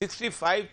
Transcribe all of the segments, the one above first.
65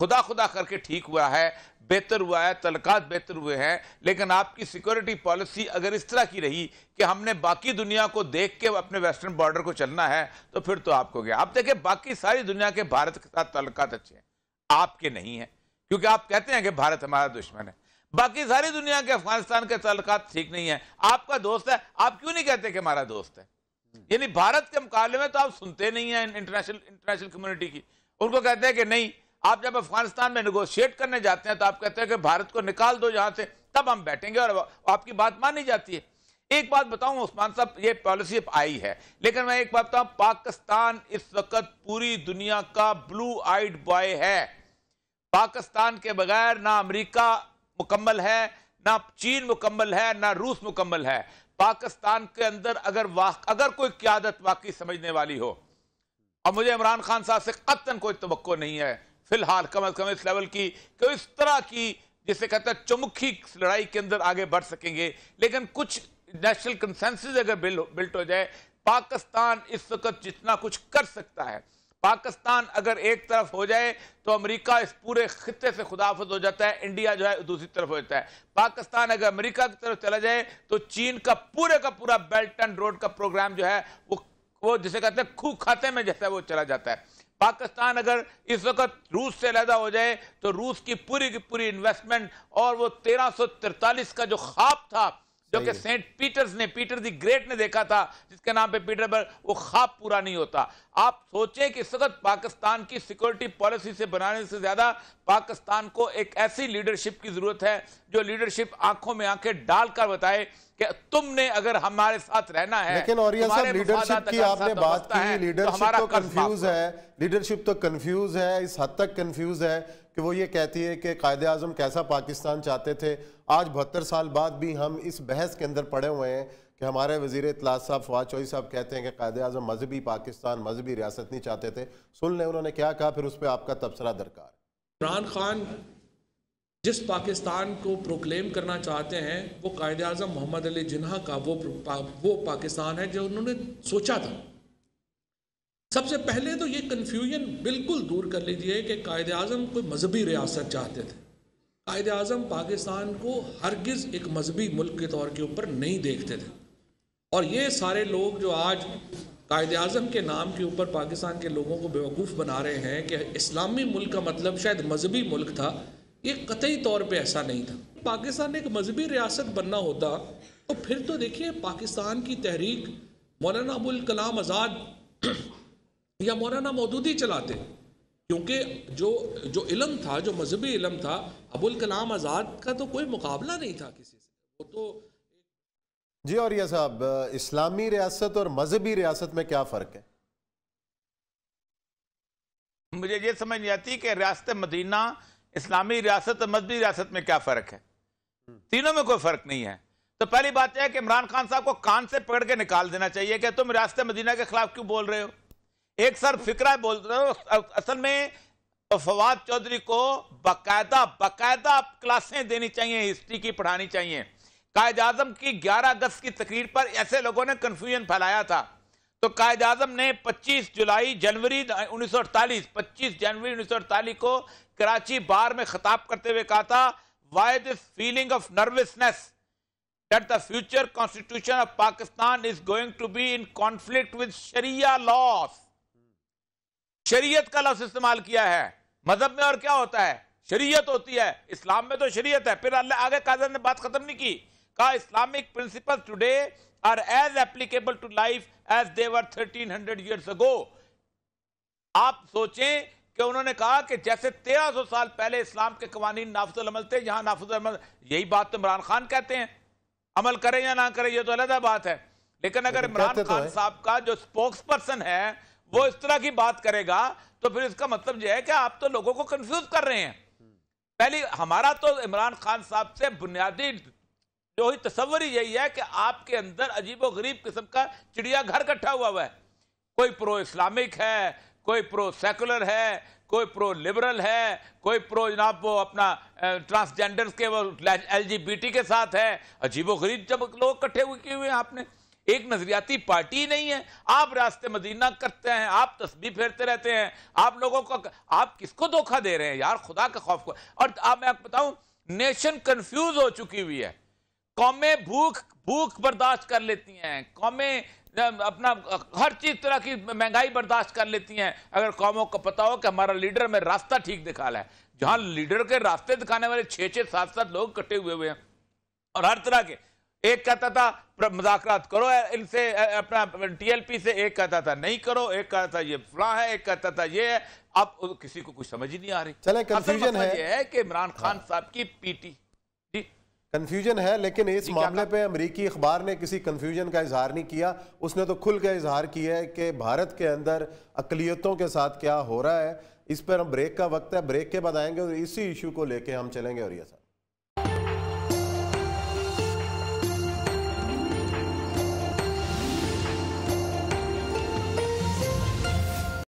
خدا خدا کر کے ٹھیک ہوا ہے، بہتر ہوا ہے، تعلقات بہتر ہوئے ہیں، لیکن آپ کی سیکورٹی پالیسی اگر اس طرح کی رہی کہ ہم نے باقی دنیا کو دیکھ کے اپنے ویسٹرن بارڈر کو چلنا ہے تو پھر تو آپ کو گیا. آپ دیکھیں باقی ساری دنیا کے بھارت کے ساتھ تعلقات اچھے ہیں، آپ کے نہیں ہیں، کیونکہ آپ کہتے ہیں کہ بھارت ہمارا دشمن ہے. باقی ساری دنیا کے افغانستان کے تعلقات ٹھیک نہیں ہیں، آپ کا دوست ہے، آپ کیوں نہیں کہتے کہ ہمارا دوست ہے؟ یعنی بھارت کے مقابلے میں تو آپ سنتے نہیں ہیں انٹرنیشنل کمیونٹی کی. ان کو کہتے ہیں کہ نہیں، آپ جب افغانستان میں نیگوشیٹ کرنے جاتے ہیں تو آپ کہتے ہیں کہ بھارت کو نکال دو یہاں سے، تب ہم بیٹھیں گے، اور آپ کی بات مانی جاتی ہے. ایک بات بتاؤں عثمان صاحب، یہ پالیسی اب آئی ہے، لیکن میں ایک بات بتاؤں، پاکستان اس وقت پوری دنیا کا بلو آئیڈ بوائے ہے. پاکستان کے بغیر نہ امریکہ مکمل ہے، نہ چین مکمل ہے، نہ روس مکمل ہے. پاکستان کے اندر اگر کوئی قیادت واقعی سمجھنے والی ہو، اور مجھے عمران خان صاحب سے قطعاً کوئی توقع نہیں ہے فی الحال، کم از کم اس لیول کی کہ اس طرح کی جسے کہتا ہے چمکھی لڑائی کے اندر آگے بڑھ سکیں گے، لیکن کچھ نیشنل کنسنسس اگر بلٹ ہو جائے، پاکستان اس وقت جتنا کچھ کر سکتا ہے، پاکستان اگر ایک طرف ہو جائے تو امریکہ اس پورے خطے سے خداحافظ ہو جاتا ہے، انڈیا جو ہے دوسری طرف ہو جاتا ہے. پاکستان اگر امریکہ کی طرف چلا جائے تو چین کا پورا بیلٹ اینڈ روڈ کا پروگرام جو ہے وہ جسے کہتے ہیں کھو کھاتے میں جیسا وہ چلا جاتا ہے. پاکستان اگر اس وقت روس سے علیحدہ ہو جائے تو روس کی پوری انویسٹمنٹ اور وہ 1343 کا جو خواب تھا جو کہ سینٹ پیٹرز نے، پیٹر دی گریٹ نے دیکھا تھا، جس کے نام پہ پیٹر برگ، وہ خواب پورا نہیں ہوتا. آپ سوچیں کہ اس وقت پاکستان کی سیکورٹی پالیسی سے بنانے سے زیادہ پاکستان کو ایک ایسی لیڈرشپ کی ضرورت ہے جو لیڈرشپ آنکھوں میں آنکھیں ڈال کر بتائے کہ تم نے اگر ہمارے ساتھ رہنا ہے. لیکن اور یہ صاحب لیڈرشپ کی آپ نے بات کی، لیڈرشپ تو کنفیوز ہے، اس حد تک کنفیوز ہے کہ وہ یہ کہتی ہے کہ قائد اعظم کیسا پاکستان چاہتے تھے. آج 72 سال بعد بھی ہم اس بحث کے اندر پڑے ہوئے ہیں کہ ہمارے وزیر اطلاعات صاحب فواد چوہدری صاحب کہتے ہیں کہ قائد اعظم مذہبی پاکستان، مذہبی ریاست نہیں چاہتے تھے. سن لیں انہوں نے کیا کہا، پھر اس پہ آپ کا تبصرہ درکار. عمران خان جس پاکستان کو پروکلیم کرنا چاہتے ہیں وہ قائد اعظم محمد علی جناح کا وہ پاکستان ہے جو انہوں نے سوچا تھا. سب سے پہلے تو یہ کنفیوژن بالکل دور کر لیجئے کہ قائد اعظم کوئی مذہبی ریاست چاہتے تھے. قائد اعظم پاکستان کو ہرگز ایک مذہبی ملک کے طور کے اوپر نہیں دیکھتے تھے. اور یہ سارے لوگ جو آج قائد اعظم کے نام کے اوپر پاکستان کے لوگوں کو بیوقوف بنا رہے ہیں کہ اسلامی ملک کا مطلب شاید مذہبی ملک تھا، یہ قطعی طور پہ ایسا نہیں تھا. پاکستان ایک مذہبی ریاست بننا ہوتا تو پھر تو دیکھیے پاکستان کی تحریک مولانا ابوالکلام آزاد یا مولانا مودودی چلاتے، کیونکہ جو علم تھا، جو مذہبی علم تھا، ابوالکلام آزاد کا تو کوئی مقابلہ نہیں تھا کسی سے. وہ تو جی. اور یہ صاحب اسلامی ریاست اور مذہبی ریاست میں کیا فرق ہے؟ مجھے یہ سمجھ نہیں آتی کہ ریاست مدینہ، اسلامی ریاست اور مذہبی ریاست میں کیا فرق ہے. تینوں میں کوئی فرق نہیں ہے. تو پہلی بات یہ ہے کہ عمران خان صاحب کو کان سے پکڑ کے نکال دینا چاہیے کہ تم ریاست مدینہ کے خلاف کیوں بول رہے ہو. ایک سر فکرہ بول رہے ہو. اصل میں فواد چودھری کو باقاعدہ کلاسیں دینی چاہیے، ہسٹری کی پڑھانی چاہیے. قائد اعظم کی 11 اگست کی تقریر پر ایسے لوگوں نے کنفیوژن پھیلایا تھا، تو قائد اعظم نے 25 جنوری 1948 کو کراچی بار میں خطاب کرتے ہوئے کہا تھا why this feeling of nervousness that the future constitution of Pakistan is going to be in conflict with Sharia laws. شریعت کا لفظ استعمال کیا ہے. مذہب میں اور کیا ہوتا ہے؟ شریعت ہوتی ہے. اسلام میں تو شریعت ہے. پھر اللہ آگے قائد اعظم نے بات ختم نہیں کی، کہا Islamic principles today are as applicable to life as they were 1300 years ago. آپ سوچیں کہ انہوں نے کہا کہ جیسے 1300 سال پہلے اسلام کے قوانین نافذ العمل تھے، یہاں نافذ العمل. یہی بات تو عمران خان کہتے ہیں. عمل کریں یا نہ کریں یہ تو علیحدہ بات ہے، لیکن اگر عمران خان صاحب کا جو سپوکس پرسن ہے وہ اس طرح کی بات کرے گا تو پھر اس کا مطلب یہ ہے کہ آپ تو لوگوں کو کنفیوز کر رہے ہیں. پہلی ہمارا تو عمران خان صاحب سے بنیادی جو ہی تصور ہی یہی ہے کہ آپ کے اندر عجیب و غریب قسم کا چڑیا گھر کٹھا ہوا ہے. کوئی پرو اسلامک ہے، کوئی پرو سیکولر ہے، کوئی پرو لبرل ہے، کوئی پرو جناب وہ اپنا ٹرانسجینڈرز کے وہ LGBT کے ساتھ ہے. عجیب و غریب جب لوگ کٹھے ہوئے کیے ہوئے ہیں آپ نے. ایک نظریاتی پارٹی نہیں ہے. آپ راست مدینہ کرتے ہیں, آپ تسبیح پھیرتے رہتے ہیں, آپ لوگوں کو, آپ کس کو دھوکہ دے رہے ہیں یار, خدا کا خوف کو. اور میں آپ بتاؤں, نیشن کنفیوز ہو چکی ہوئی ہے. قومیں بھوک برداشت کر لیتی ہیں, قومیں اپنا ہر چیز طرح کی مہنگائی برداشت کر لیتی ہیں اگر قوموں کو پتا ہو کہ ہمارا لیڈر میں راستہ ٹھیک دکھا رہا ہے. جہاں لیڈر کے راستے دکھانے والے 6-6 7-7 لوگ کٹے ہوئے ہیں, اور ہر طرح کے, ایک کہتا تھا مذاکرات کرو ان سے, اپنا ٹی ایل پی سے, ایک کہتا تھا نہیں کرو, ایک کہتا تھا یہ فلاں ہے, ایک کہتا تھا یہ ہے. اب کسی کو کچھ سمجھ ہی نہیں آ رہی. چلیں کنفیوژن ہے, یہ ہے کہ عمران خان صاحب کی پی ٹی کنفیوژن ہے, لیکن اس معاملے پہ امریکی اخبار نے کسی کنفیوژن کا اظہار نہیں کیا. اس نے تو کھل کے اظہار کیا ہے کہ بھارت کے اندر اقلیتوں کے ساتھ کیا ہو رہا ہے. اس پر ہم بریک کا وقت ہے, بریک کے بعد آئیں گے اور اسی ایشو کو لے کے ہم چلیں گے. اور یہ ساتھ